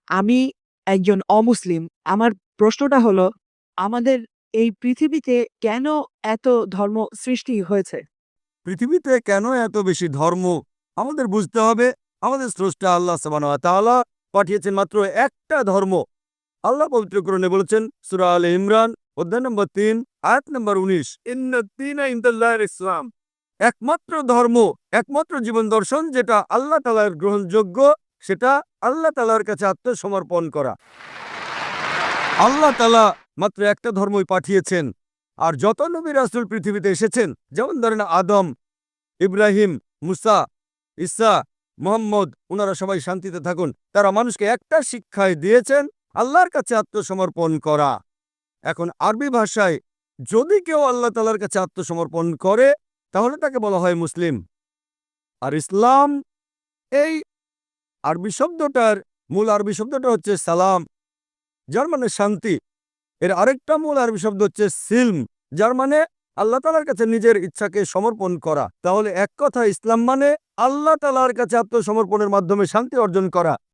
আমি একজন অমুসলিম। আমার প্রশ্নটা হলো, আমাদের এই পৃথিবীতে কেন এত ধর্ম সৃষ্টি হয়েছে? পৃথিবীতে কেন এত বেশি ধর্ম আমাদের বুঝতে হবে। আমাদের স্রষ্টা আল্লাহ সুবহানাহু ওয়া তাআলা পাঠিয়েছেন মাত্র একটা ধর্ম। আল্লাহ পবিত্র কোরআনে বলেছেন সূরা আলে ইমরান অধ্যায় নম্বর ৩ আয়াত নম্বর ১৯, ইন্নাদ-দীনা ইনদাল্লাহিল ইসলাম। একমাত্র ধর্ম, একমাত্র জীবন দর্শন যেটা আল্লাহ তাআলার গ্রহণযোগ্য, সেটা আল্লাহ তাআলার কাছে আত্মসমর্পণ করা। আল্লাহ তাআলা মাত্র একটা ধর্মই পাঠিয়েছেন। আর যত নবী রাসূল পৃথিবীতে এসেছেন, যেমন ধরেন আদম, ইব্রাহিম, মুসা, ঈসা, মুহাম্মদ, ওনারা সবাই শান্তিতে থাকুন, তারা মানুষকে একটা শিক্ষাই দিয়েছেন, আল্লাহর কাছে আত্মসমর্পণ করা। এখন আরবি ভাষায় যদি কেউ আল্লাহ তাআলার কাছে আত্মসমর্পণ করে তাহলে তাকে বলা হয় মুসলিম। আর ইসলাম, এই আরবি শব্দটার মূল আরবি শব্দটা হচ্ছে সালাম, যার মানে শান্তি। এর আরেকটা মূল আরবি শব্দ হচ্ছে সিলম, যার মানে আল্লাহ তাআলার কাছে নিজের ইচ্ছাকে সমর্পণ করা। তাহলে এক কথা ইসলাম মানে আল্লাহ তাআলার কাছে আত্মসমর্পণের মাধ্যমে শান্তি অর্জন করা।